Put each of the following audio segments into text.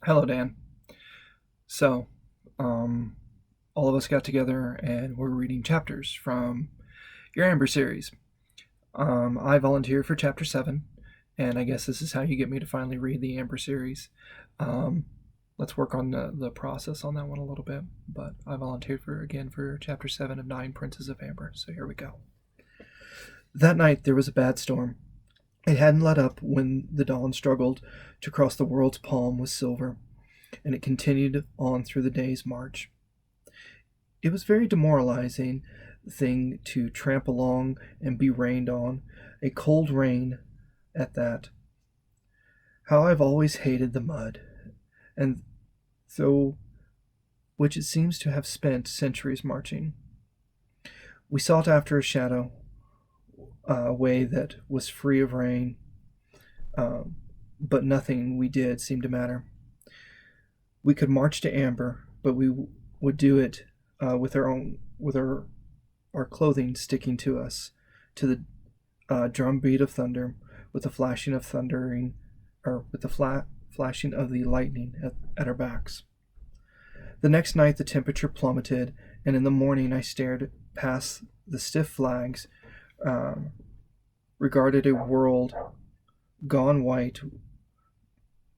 Hello, Dan. So, um, all of us got together and we're reading chapters from your Amber series. I volunteered for chapter 7, and I guess this is how you get me to finally read the Amber series. Um, let's work on the process on that one a little bit, but I volunteered for chapter 7 of 9 Princes of Amber, so here we go. That night there was a bad storm. It hadn't let up when the dawn struggled to cross the world's palm with silver, and it continued on through the day's march. It was very demoralizing thing to tramp along and be rained on, a cold rain at that. How I've always hated the mud, and though which it seems to have spent centuries marching. We sought after a shadow, a way that was free of rain, um, but nothing we did seemed to matter. We could march to Amber, but we would do it with our clothing sticking to us, to the drumbeat of thunder, with the flashing of thundering, or with the flashing of the lightning at our backs. The next night the temperature plummeted, and in the morning I stared past the stiff flags, um, regarded a world gone white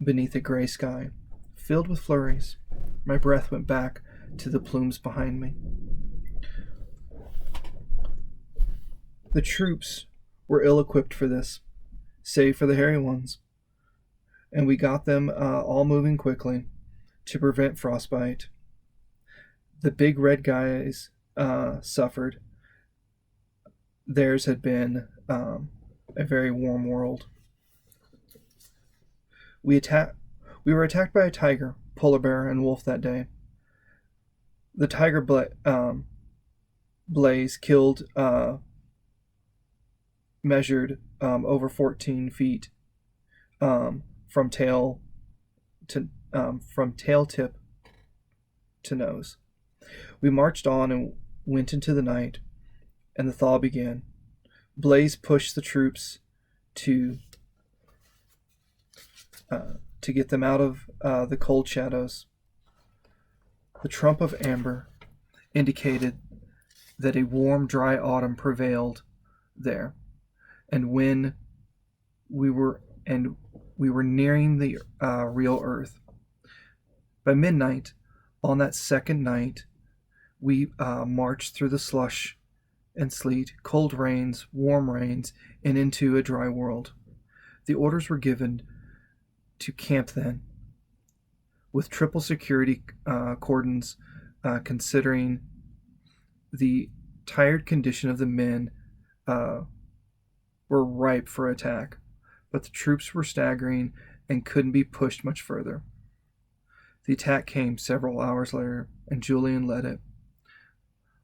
beneath a gray sky, filled with flurries. My breath went back to the plumes behind me. The troops were ill equipped for this, save for the hairy ones, and we got them all moving quickly to prevent frostbite. The big red guys suffered. Theirs had been a very warm world. We attacked. We were attacked by a tiger, polar bear, and wolf that day. The tiger blaze killed measured over 14 feet from tail tip to nose. We marched on and went into the night, and the thaw began. Blaze pushed the troops to to get them out of the cold shadows. The trump of amber indicated that a warm, dry autumn prevailed there, and when we were nearing the real earth. By midnight, on that second night, we marched through the slush and sleet, cold rains, warm rains, and into a dry world. The orders were given to camp then, with triple security cordons, considering the tired condition of the men uh, were ripe for attack, but the troops were staggering and couldn't be pushed much further. The attack came several hours later, and Julian led it.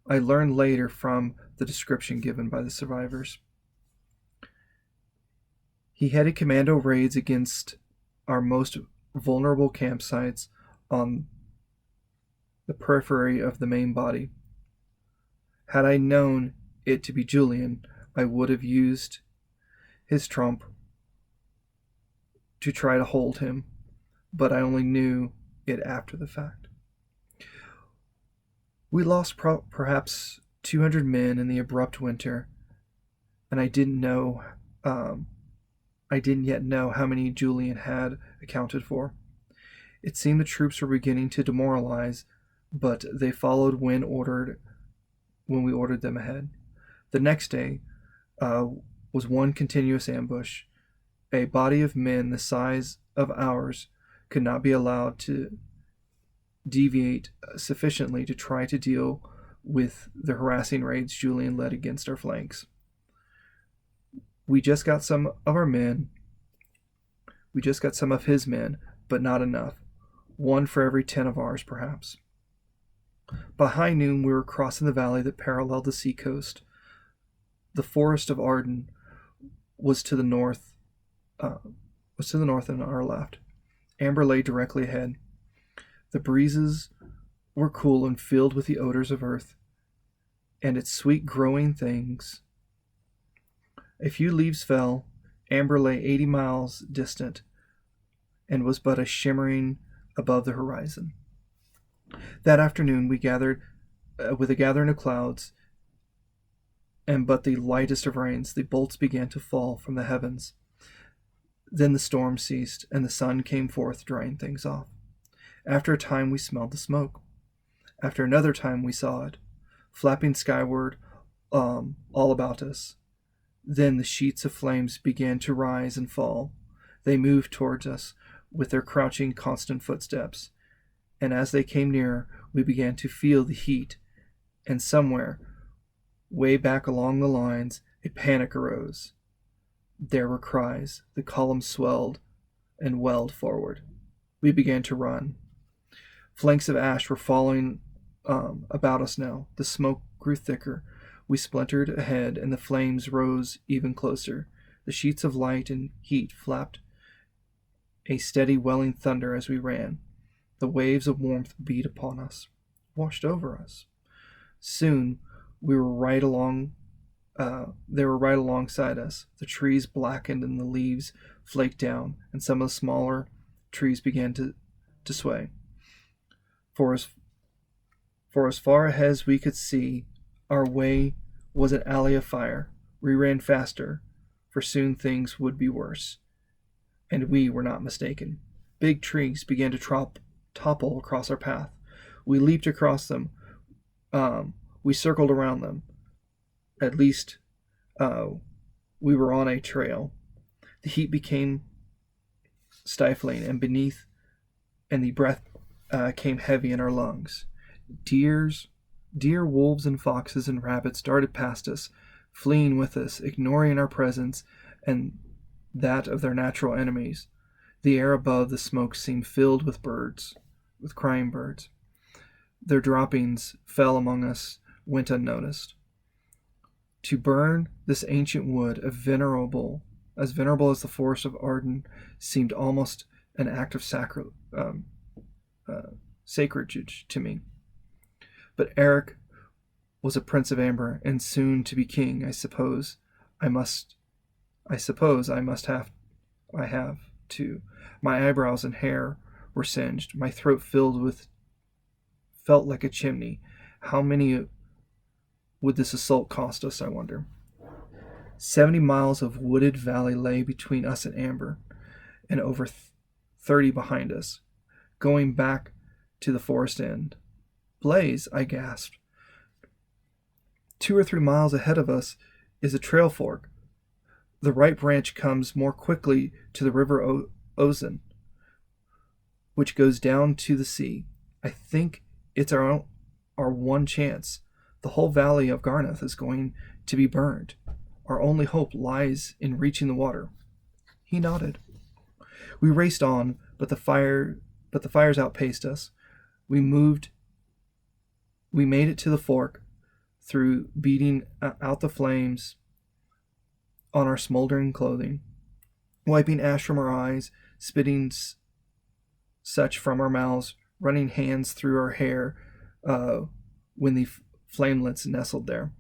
I learned later from the description given by the survivors. He headed commando raids against our most vulnerable campsites on the periphery of the main body. Had I known it to be Julian, I would have used his trump to try to hold him, but I only knew it after the fact. We lost perhaps 200 men in the abrupt winter, and um, I didn't yet know how many Julian had accounted for. It seemed the troops were beginning to demoralize, but they followed when we ordered them ahead. The next day uh, was one continuous ambush. A body of men the size of ours could not be allowed to deviate sufficiently to try to deal with the harassing raids Julian led against our flanks. We just got some of our men. We just got some of his men, but not enough. One for every 10 of ours, perhaps. By high noon, we were crossing the valley that paralleled the seacoast. The forest of Arden was to the north, and on our left. Amber lay directly ahead. The breezes were cool and filled with the odors of earth and its sweet growing things. A few leaves fell. Amber lay 80 miles distant and was but a shimmering above the horizon. That afternoon we gathered with a gathering of clouds, and but the lightest of rains, the bolts began to fall from the heavens. Then the storm ceased, and the sun came forth, drying things off. After a time we smelled the smoke. After another time we saw it, flapping skyward all about us. Then the sheets of flames began to rise and fall. They moved towards us with their crouching, constant footsteps, and as they came nearer, we began to feel the heat, and somewhere, way back along the lines, a panic arose. There were cries. The column swelled and welled forward. We began to run. Flanks of ash were falling about us now. The smoke grew thicker. We splintered ahead, and the flames rose even closer. The sheets of light and heat flapped a steady welling thunder as we ran. The waves of warmth beat upon us, washed over us. Soon we were right along. They were right alongside us. The trees blackened and the leaves flaked down, and some of the smaller trees began to sway. For as far ahead as we could see, our way was an alley of fire. We ran faster, for soon things would be worse. And we were not mistaken. Big trees began to topple across our path. We leaped across them. We circled around them. At least we were on a trail. The heat became stifling, and the breath came heavy in our lungs. Deer, wolves, and foxes and rabbits darted past us, fleeing with us, ignoring our presence and that of their natural enemies. The air above the smoke seemed filled with crying birds. Their droppings fell among us, went unnoticed. To burn this ancient wood, as venerable as the forest of Arden, seemed almost an act of sacrilege to me. But Eric was a prince of Amber, and soon to be king. I suppose I have to. My eyebrows and hair were singed. My throat felt like a chimney. How many would this assault cost us, I wonder? 70 miles of wooded valley lay between us and Amber, and over 30 behind us, going back to the forest end. Blaze, I gasped. 2 or 3 miles ahead of us is a trail fork. The right branch comes more quickly to the river Ozen, which goes down to the sea. I think it's our one chance. The whole valley of Garnoth is going to be burned. Our only hope lies in reaching the water. He nodded. We raced on, but the fires outpaced us. We made it to the fork through beating out the flames on our smoldering clothing, wiping ash from our eyes, spitting such from our mouths, running hands through our hair when the flamelets nestled there.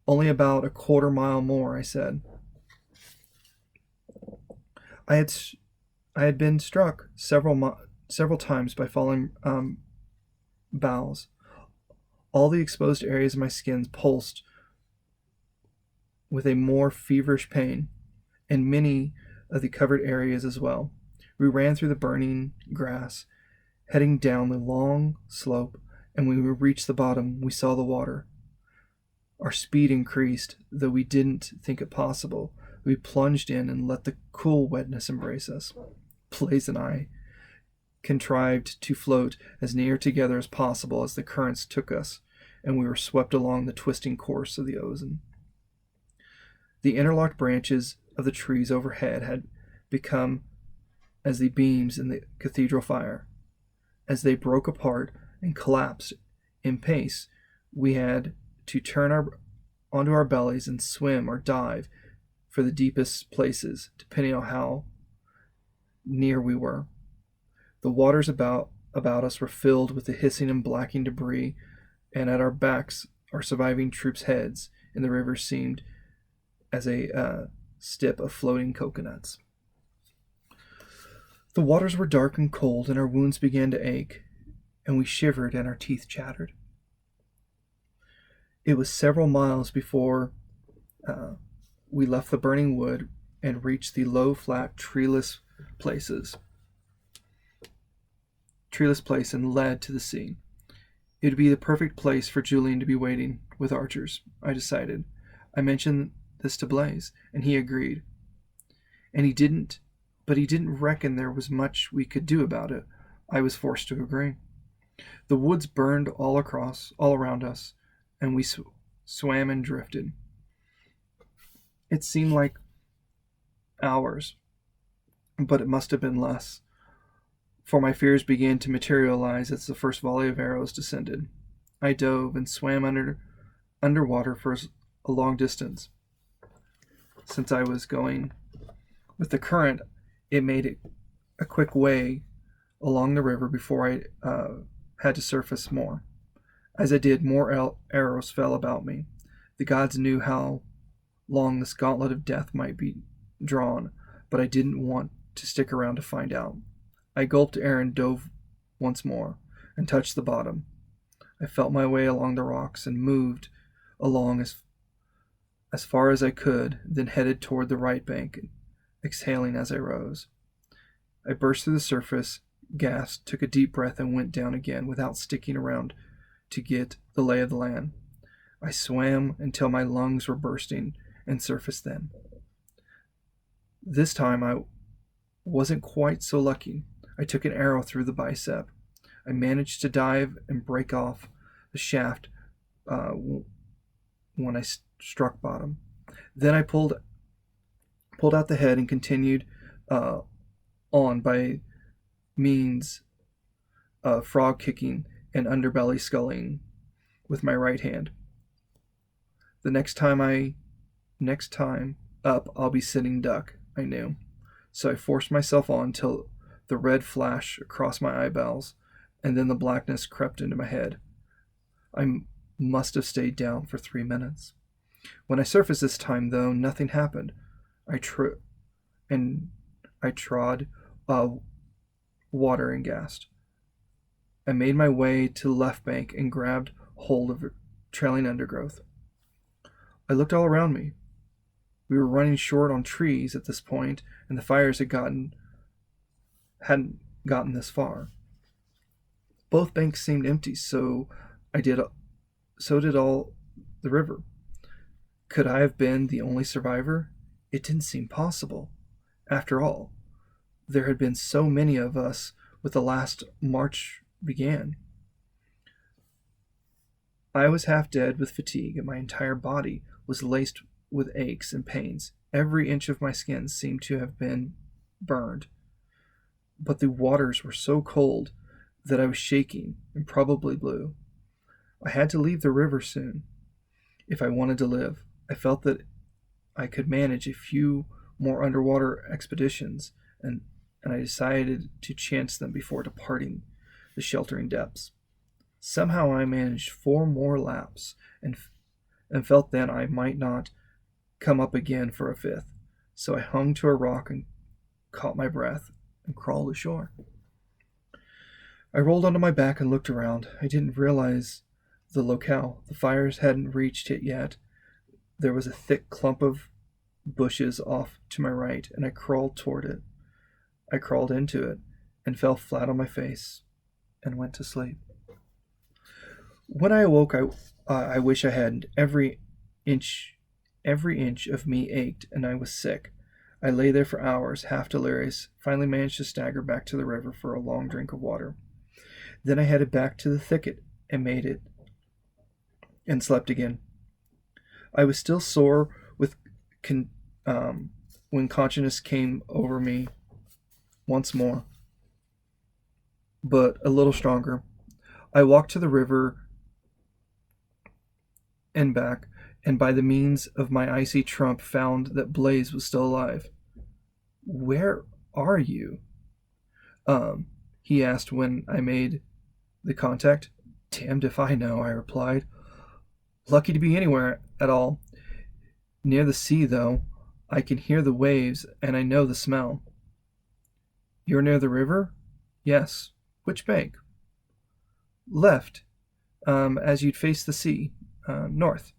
Only about a quarter mile more, I said. I had been struck several times by falling boughs. All the exposed areas of my skin pulsed with a more feverish pain, and many of the covered areas as well. We ran through the burning grass, heading down the long slope, and when we reached the bottom, we saw the water. Our speed increased, though we didn't think it possible. We plunged in and let the cool wetness embrace us. Blaze and I contrived to float as near together as possible as the currents took us, and we were swept along the twisting course of the Ozen. The interlocked branches of the trees overhead had become as the beams in the cathedral fire. As they broke apart and collapsed in pace, we had to turn onto our bellies and swim or dive for the deepest places, depending on how near we were. The waters about us were filled with the hissing and blacking debris, and at our backs, our surviving troops' heads in the river seemed as a stip of floating coconuts. The waters were dark and cold, and our wounds began to ache, and we shivered and our teeth chattered. It was several miles before we left the burning wood and reached the low, flat, places, treeless place and led to the sea. It would be the perfect place for Julian to be waiting with archers, I decided. I mentioned this to Blaze, and he agreed. And he didn't reckon there was much we could do about it. I was forced to agree. The woods burned all around us, and we swam and drifted. It seemed like hours, but it must have been less, for my fears began to materialize as the first volley of arrows descended. I dove and swam underwater for a long distance. Since I was going with the current, it made it a quick way along the river before I had to surface more. As I did, more arrows fell about me. The gods knew how long this gauntlet of death might be drawn, but I didn't want to stick around to find out. I gulped air and dove once more, and touched the bottom. I felt my way along the rocks and moved along as far as I could, then headed toward the right bank, exhaling as I rose. I burst through the surface, gasped, took a deep breath, and went down again without sticking around to get the lay of the land. I swam until my lungs were bursting and surfaced then. This time I wasn't quite so lucky. I took an arrow through the bicep. I managed to dive and break off the shaft when I struck bottom. Then I pulled out the head and continued on by means of frog kicking and underbelly sculling with my right hand. The next time up, I'll be sitting duck, I knew. So I forced myself on till the red flashed across my eyeballs, and then the blackness crept into my head. I must have stayed down for 3 minutes. When I surfaced this time, though, nothing happened. I trod water and gasped. I made my way to the left bank and grabbed hold of trailing undergrowth. I looked all around me. We were running short on trees at this point, and the fires hadn't gotten this far. Both banks seemed empty, so did all the river. Could I have been the only survivor? It didn't seem possible. After all, there had been so many of us when the last march began. I was half dead with fatigue, and my entire body was laced with aches and pains. Every inch of my skin seemed to have been burned. But the waters were so cold that I was shaking and probably blue. I had to leave the river soon if I wanted to live. I felt that I could manage a few more underwater expeditions, and I decided to chance them before departing the sheltering depths. Somehow I managed 4 more laps and felt then I might not come up again for a 5th. So I hung to a rock and caught my breath and crawled ashore. I rolled onto my back and looked around. I didn't realize the locale. The fires hadn't reached it yet. There was a thick clump of bushes off to my right, and I crawled toward it. I crawled into it and fell flat on my face and went to sleep. When I awoke, I wish I hadn't. Every inch of me ached, and I was sick. I lay there for hours, half delirious, finally managed to stagger back to the river for a long drink of water. Then I headed back to the thicket and made it and slept again. I was still sore with when consciousness came over me once more, but a little stronger. I walked to the river and back, and by the means of my icy trump found that Blaze was still alive. "Where are you?" He asked when I made the contact. "Damned if I know," I replied. "Lucky to be anywhere at all. Near the sea, though. I can hear the waves, and I know the smell." You're near the river? Yes. Which bank? Left, as you'd face the sea, north.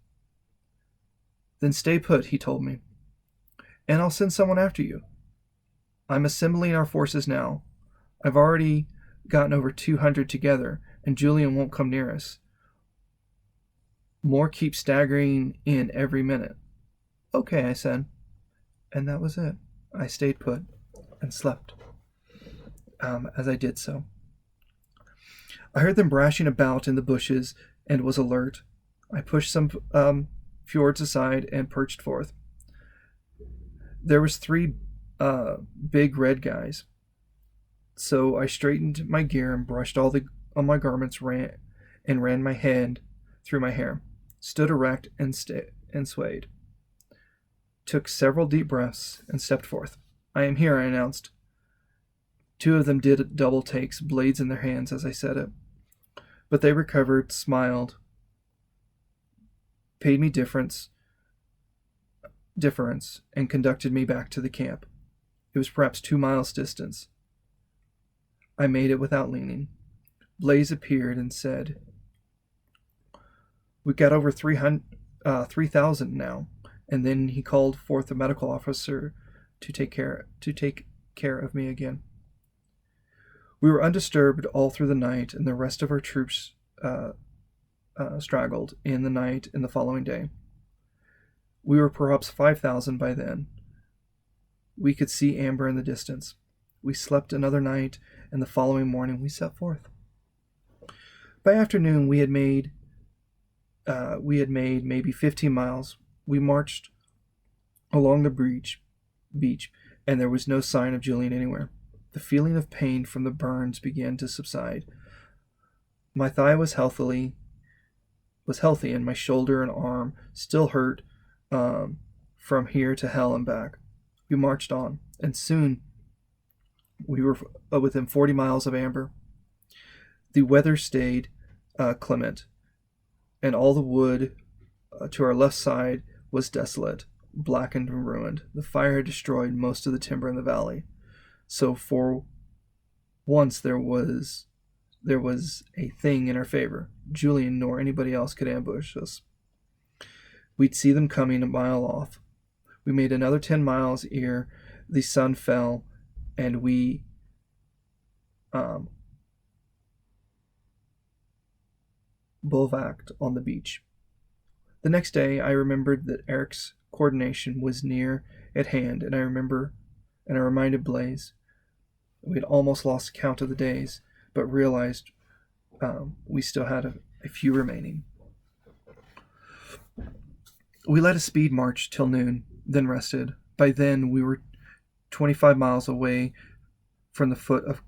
Then stay put, he told me, and I'll send someone after you. I'm assembling our forces now. I've already gotten over 200 together, and Julian won't come near us. More keep staggering in every minute. Okay, I said. And that was it. I stayed put and slept as I did so. I heard them brashing about in the bushes and was alert. I pushed some fjords aside and perched forth. There was 3 big red guys. So I straightened my gear and brushed all my garments and ran my hand through my hair, stood erect and swayed. Took several deep breaths and stepped forth. I am here, I announced. 2 of them did double takes, blades in their hands as I said it. But they recovered, smiled, paid me difference, and conducted me back to the camp. It was perhaps 2 miles distance. I made it without leaning. Blaze appeared and said, "We've got over 3,000 now." And then he called forth a medical officer to take care of me again. We were undisturbed all through the night, and the rest of our troops straggled in the night and the following day. We were perhaps 5,000 by then. We could see amber in the distance. We slept another night, and the following morning we set forth. By afternoon, we had made maybe 15 miles. We marched along the beach, and there was no sign of Julian anywhere. The feeling of pain from the burns began to subside. My thigh was healthy, and my shoulder and arm still hurt from here to hell and back. We marched on, and soon we were within 40 miles of amber. The weather stayed clement, and all the wood to our left side was desolate, blackened and ruined. The fire had destroyed most of the timber in the valley. So for once there was a thing in our favor. Julian nor anybody else could ambush us. We'd see them coming a mile off. We made another 10 miles ere the sun fell, and we bivouacked on the beach. The next day, I remembered that Eric's coordination was near at hand, and I reminded Blaze. We had almost lost count of the days, but realized we still had a few remaining. We led a speed march till noon, then rested. By then, we were 25 miles away from the foot of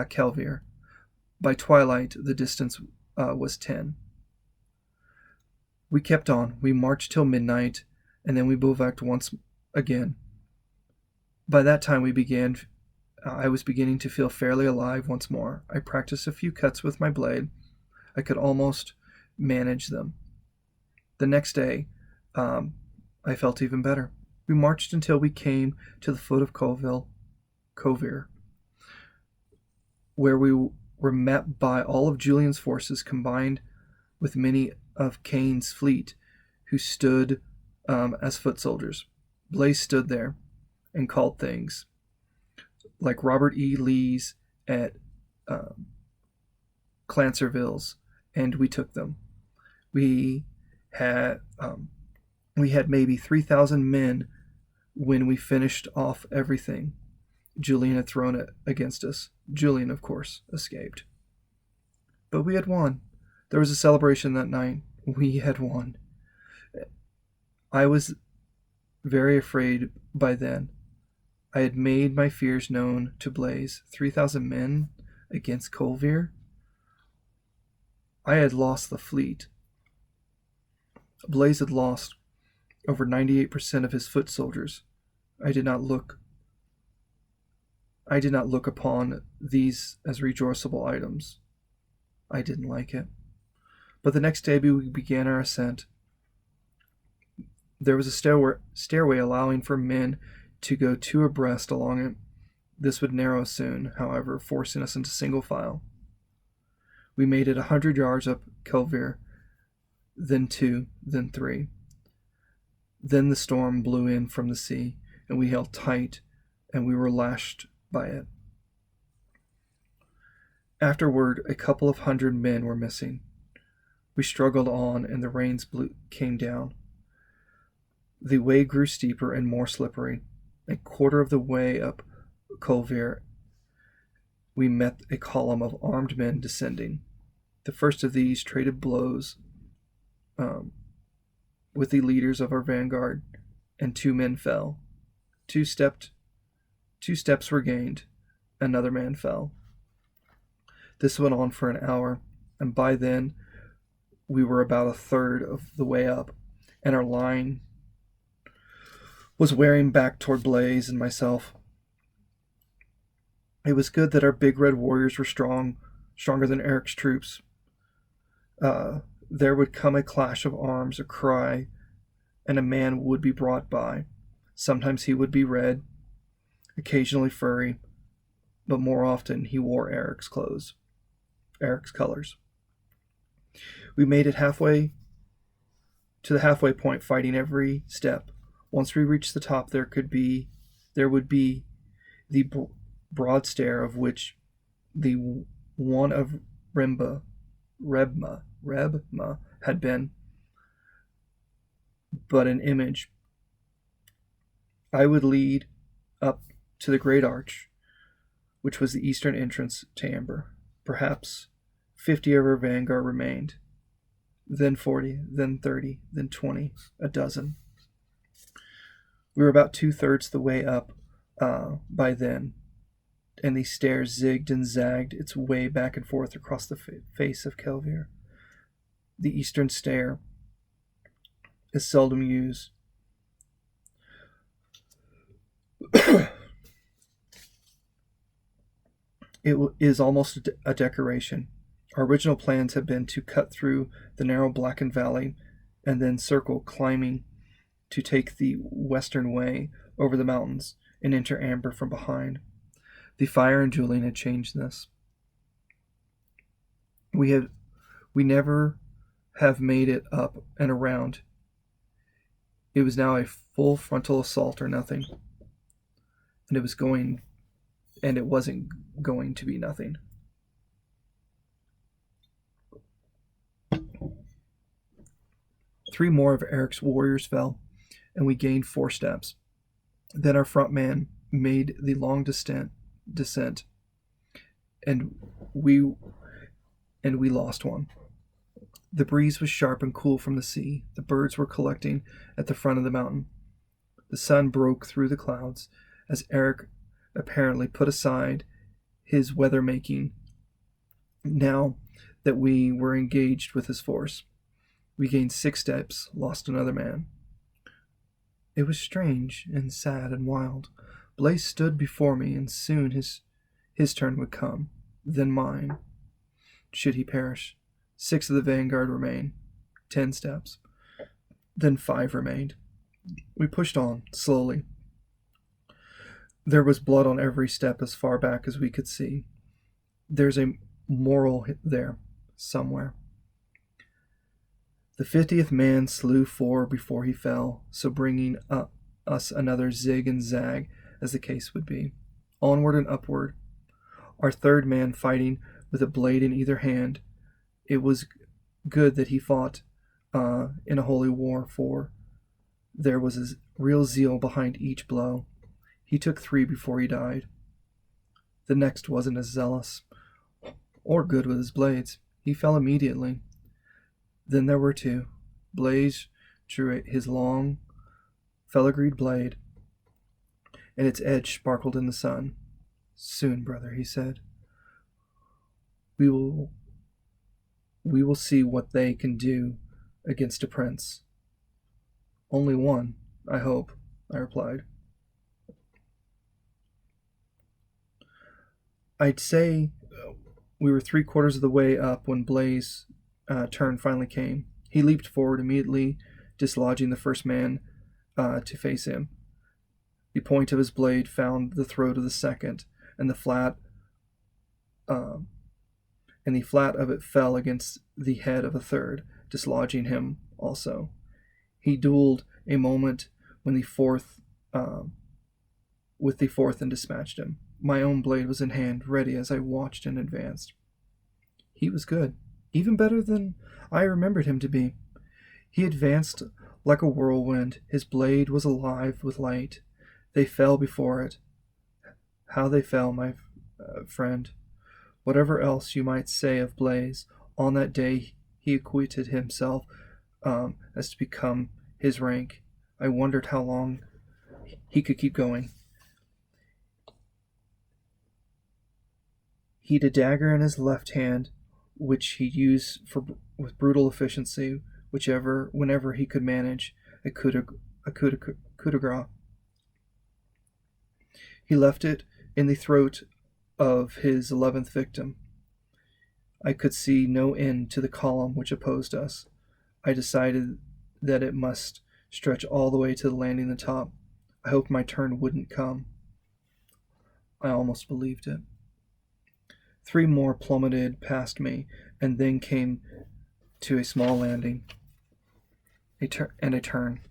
Kelvier. By twilight, the distance was 10. We kept on. We marched till midnight, and then we bivouacked once again. By that time, I was beginning to feel fairly alive once more. I practiced a few cuts with my blade. I could almost manage them. The next day, I felt even better. We marched until we came to the foot of Kovir, where we were met by all of Julian's forces combined with many of Cain's fleet, who stood as foot soldiers. Blaze stood there and called things, like Robert E. Lee's at Clancerville's, and we took them. We had maybe 3,000 men when we finished off everything Julian had thrown it against us. Julian, of course, escaped. But we had won. There was a celebration that night. We had won. I was very afraid by then. I had made my fears known to Blaze. 3,000 men against Colvire? I had lost the fleet. Blaze had lost over 98% of his foot soldiers. I did not look upon these as rejoiceable items. I didn't like it. But the next day we began our ascent. There was a stairway allowing for men to go 2 abreast along it. This would narrow soon, however, forcing us into single file. We made it 100 yards up Kelvier, then 2, then 3. Then the storm blew in from the sea, and we held tight, and we were lashed by it. Afterward, a couple of 100 men were missing. We struggled on, and the rains came down. The way grew steeper and more slippery. A quarter of the way up Colvier, we met a column of armed men descending. The first of these traded blows with the leaders of our vanguard, and 2 men fell. 2 steps were gained. Another man fell. This went on for an hour, and by then we were about a third of the way up, and our line was wearing back toward Blaze and myself. It was good that our big red warriors were stronger than Eric's troops. There would come a clash of arms, a cry, and a man would be brought by. Sometimes he would be red, occasionally furry, but more often he wore Eric's colors. We made it halfway to the halfway point, fighting every step. Once we reached the top, there would be the broad stair of which the one of Rebma had been but an image. I would lead up to the great arch, which was the eastern entrance to Amber. Perhaps 50 of our vanguard remained, then 40, then 30, then 20, a dozen. We were about 2/3 the way up by then, and the stair zigged and zagged its way back and forth across the face of Kelvier. The eastern stair is seldom used. It is almost a decoration. Our original plans had been to cut through the narrow blackened valley and then circle, climbing to take the western way over the mountains and enter Amber from behind. The fire and Julian had changed this. We never have made it up and around. It was now a full frontal assault or nothing. And it wasn't going to be nothing. Three more of Eric's warriors fell, and we gained 4 steps. Then our front man made the long descent, and we lost one. The breeze was sharp and cool from the sea. The birds were collecting at the front of the mountain. The sun broke through the clouds as Eric apparently put aside his weather-making now that we were engaged with his force. We gained 6 steps, lost another man. It was strange and sad and wild. Blaze stood before me, and soon his turn would come, then mine. Should he perish? 6 of the vanguard remained. 10 steps. Then 5 remained. We pushed on, slowly. There was blood on every step as far back as we could see. There's a moral there, somewhere. The 50th man slew 4 before he fell, so bringing us another zig and zag, as the case would be. Onward and upward. Our 3rd man fighting with a blade in either hand. It was good that he fought in a holy war, for there was a real zeal behind each blow. He took 3 before he died. The next wasn't as zealous or good with his blades. He fell immediately. Then there were 2. Blaze drew his long, filigreed blade, and its edge sparkled in the sun. "Soon, brother," he said, we will see what they can do against a prince." "Only one, I hope," I replied. I'd say we were 3/4 of the way up when Blaze's turn finally came. He leaped forward, immediately dislodging the first man to face him. The point of his blade found the throat of the second, and the flat uh, of it fell against the head of a third, dislodging him also. He dueled a moment when the fourth with the fourth and dispatched him. My own blade was in hand, ready as I watched and advanced. He was good, even better than I remembered him to be. He advanced like a whirlwind. His blade was alive with light. They fell before it. How they fell, my friend. Whatever else you might say of Blaze, on that day he acquitted himself as to become his rank. I wondered how long he could keep going. He'd a dagger in his left hand, which he used with brutal efficiency, whenever he could manage a coup de grace. He left it in the throat of his 11th victim. I could see no end to the column which opposed us. I decided that it must stretch all the way to the landing the top. I hoped my turn wouldn't come. I almost believed it. 3 more plummeted past me, and then came to a small landing, a turn.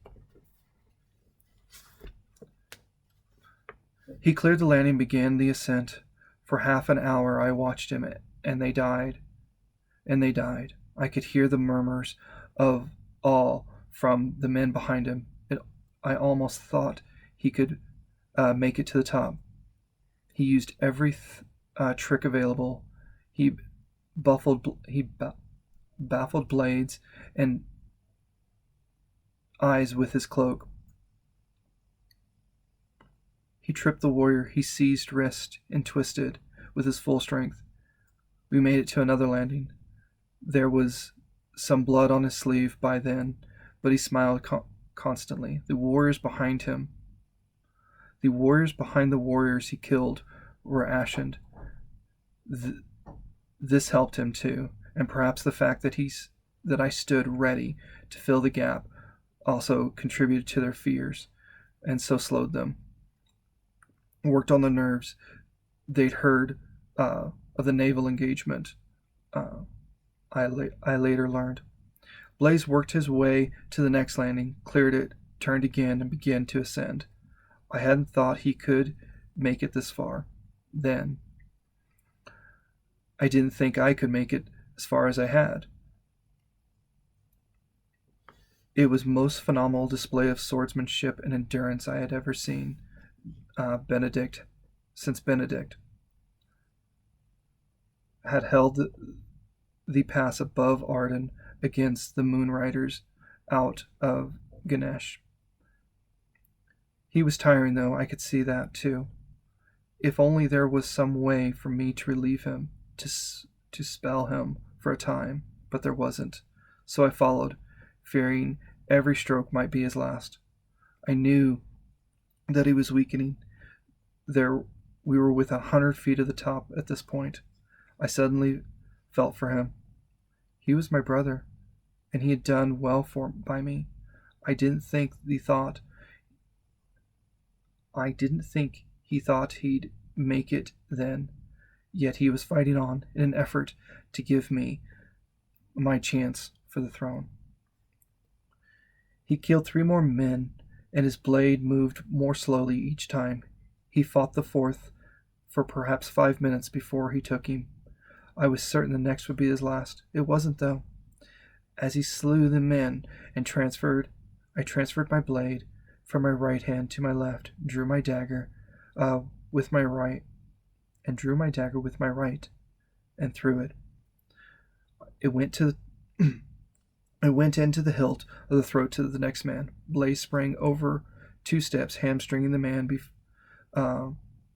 He cleared the landing, began the ascent. For half an hour I watched him, and they died. I could hear the murmurs of awe from the men behind him. I almost thought he could make it to the top. He used every trick available. He baffled blades and eyes with his cloak. He tripped the warrior. He seized wrist and twisted with his full strength. We made it to another landing. There was some blood on his sleeve by then, but he smiled constantly. The warriors behind the warriors he killed were ashened. This helped him too, and perhaps the fact that I stood ready to fill the gap also contributed to their fears, and so slowed them. Worked on the nerves. They'd heard of the naval engagement. I later learned. Blaze worked his way to the next landing, cleared it, turned again, and began to ascend. I hadn't thought he could make it this far. Then I didn't think I could make it as far as I had. It was most phenomenal display of swordsmanship and endurance I had ever seen. Benedict had held the pass above Arden against the Moon Riders out of Ganesh. He was tiring, though. I could see that too. If only there was some way for me to relieve him, to spell him for a time, but there wasn't. So I followed, fearing every stroke might be his last. I knew that he was weakening. We were within 100 feet of the top at this point. I suddenly felt for him. He was my brother, and he had done well by me. I didn't think he thought he'd make it then, yet he was fighting on in an effort to give me my chance for the throne. He killed 3 more men, and his blade moved more slowly each time. He fought the fourth for perhaps 5 minutes before he took him. I was certain the next would be his last. It wasn't, though. As he slew the men and I transferred my blade from my right hand to my left, drew my dagger with my right, and threw it. It went into the hilt of the throat to the next man. Blaze sprang over 2 steps, hamstringing the man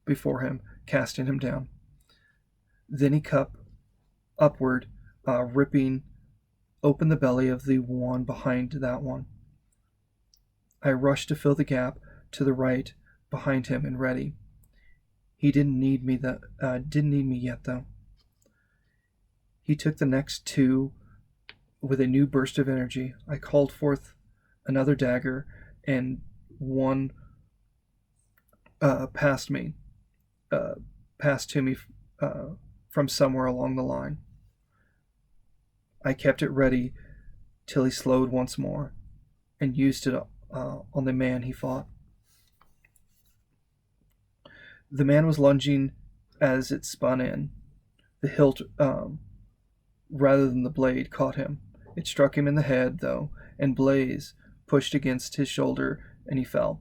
before him, casting him down. Then he cut upward, ripping open the belly of the one behind that one. I rushed to fill the gap to the right behind him and ready. He didn't need me yet, though. He took the next 2 with a new burst of energy. I called forth another dagger, and one passed me, passed to me from somewhere along the line. I kept it ready till he slowed once more, and used it on the man he fought. The man was lunging as it spun in. The hilt, rather than the blade, caught him. It struck him in the head, though, and Blaze pushed against his shoulder, and he fell.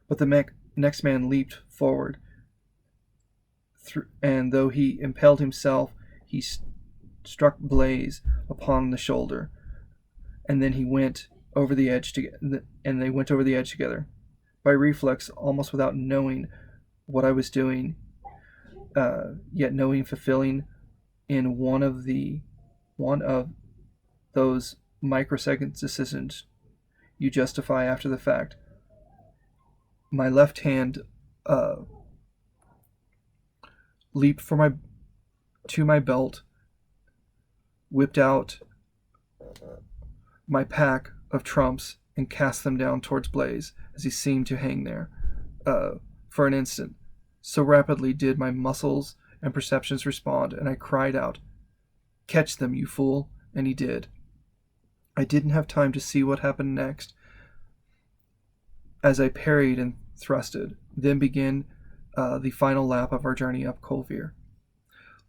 But the next man leaped forward, and though he impelled himself, he struck Blaze upon the shoulder, and then he went over the edge and they went over the edge together. By reflex, almost without knowing what I was doing, yet knowing fulfilling in one of those microsecond decisions you justify after the fact. My left hand leaped to my belt, whipped out my pack of trumps, and cast them down towards Blaze as he seemed to hang there for an instant. So rapidly did my muscles and perceptions respond, and I cried out, "Catch them, you fool!" And he did. I didn't have time to see what happened next, as I parried and thrusted, then began the final lap of our journey up Colvere.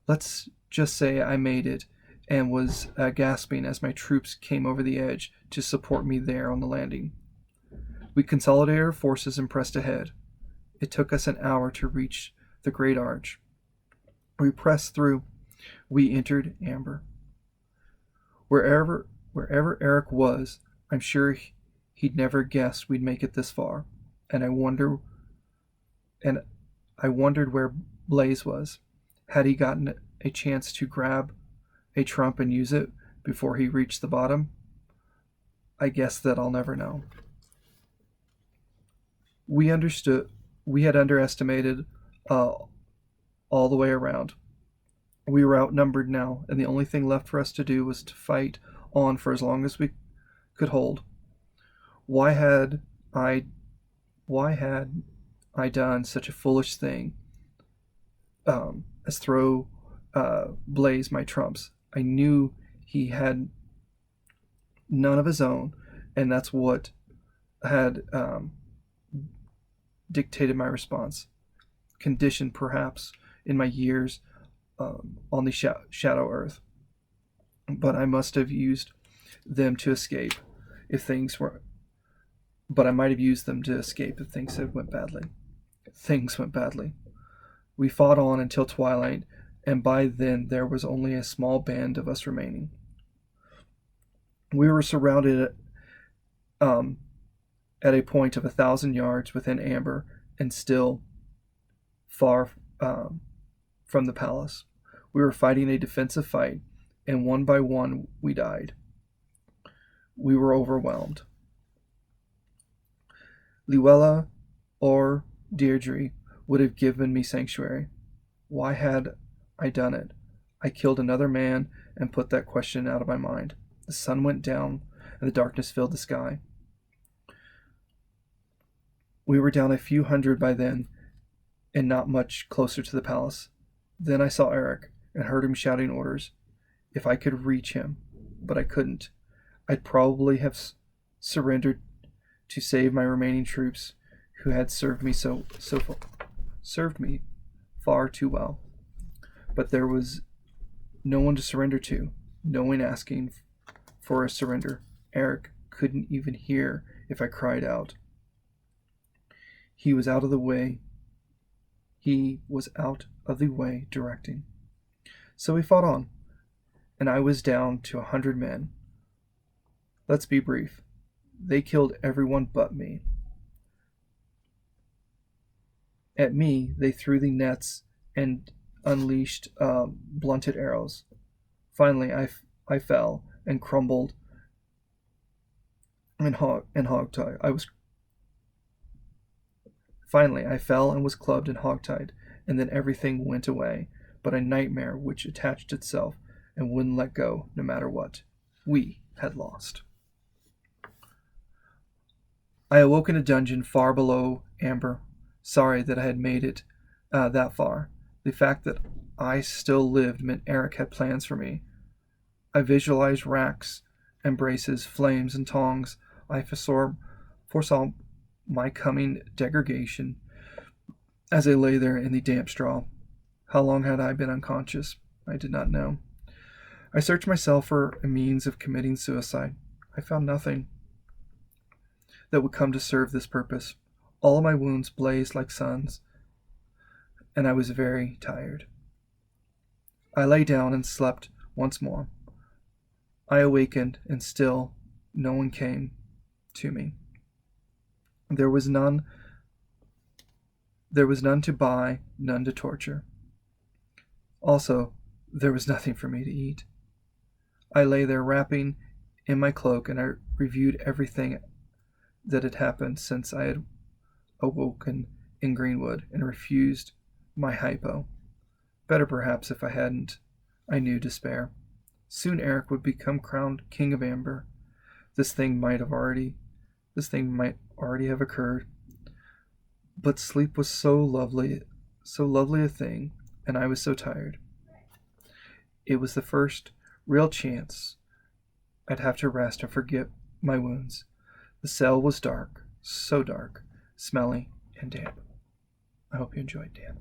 Let's just say I made it, and was gasping as my troops came over the edge to support me there on the landing. We consolidated our forces and pressed ahead. It took us an hour to reach the great arch. We pressed through. We entered Amber. Wherever Eric was, I'm sure he'd never guessed we'd make it this far. And I wondered where Blaze was. Had he gotten a chance to grab a trump and use it before he reached the bottom? I guess that I'll never know. We had underestimated all the way around. We were outnumbered now, and the only thing left for us to do was to fight on for as long as we could hold. Why had I done such a foolish thing as throw Blaze my trumps? I knew he had none of his own, and that's what had dictated my response, conditioned perhaps in my years on the Shadow Earth. But I must have used them to escape if things were. But I might have used them to escape if things had went badly. Things went badly. We fought on until twilight, and by then there was only a small band of us remaining. We were surrounded at a point of 1,000 yards within Amber, and still far from the palace. We were fighting a defensive fight, and one by one we died. We were overwhelmed. Llewellyn or Deirdre would have given me sanctuary. Why had I done it? I killed another man and put that question out of my mind. The sun went down, and the darkness filled the sky. We were down a few hundred by then, and not much closer to the palace. Then I saw Eric, and heard him shouting orders. If I could reach him, but I couldn't, I'd probably have surrendered to save my remaining troops, who had served me far too well. But there was no one to surrender to, no one asking for a surrender. Eric couldn't even hear if I cried out. He was out of the way. He was out of the way directing. So we fought on, and I was down to 100 men. Let's be brief. They killed everyone but me. At me, they threw the nets and unleashed blunted arrows. Finally, I fell and crumbled and hogtied. Finally, I fell and was clubbed and hogtied, and then everything went away, but a nightmare which attached itself and wouldn't let go no matter what. We had lost. I awoke in a dungeon far below Amber. sorry that I had made it that far. The fact that I still lived meant Eric had plans for me. I visualized racks, embraces, flames, and tongs. I foresaw my coming degradation as I lay there in the damp straw. How long had I been unconscious? I did not know. I searched myself for a means of committing suicide. I found nothing that would come to serve this purpose. All of my wounds blazed like suns, and I was very tired. I lay down and slept once more. I awakened, and still no one came to me. There was none to buy, none to torture. Also, there was nothing for me to eat. I lay there wrapping in my cloak, and I reviewed everything that had happened since I had awoken in Greenwood and refused my hypo. Better perhaps if I hadn't. I knew despair. Soon Eric would become crowned King of Amber. This thing might already have occurred. But sleep was so lovely a thing, and I was so tired. It was the first real chance I'd have to rest and forget my wounds. The cell was dark, so dark, smelly, and damp. I hope you enjoyed, Dan.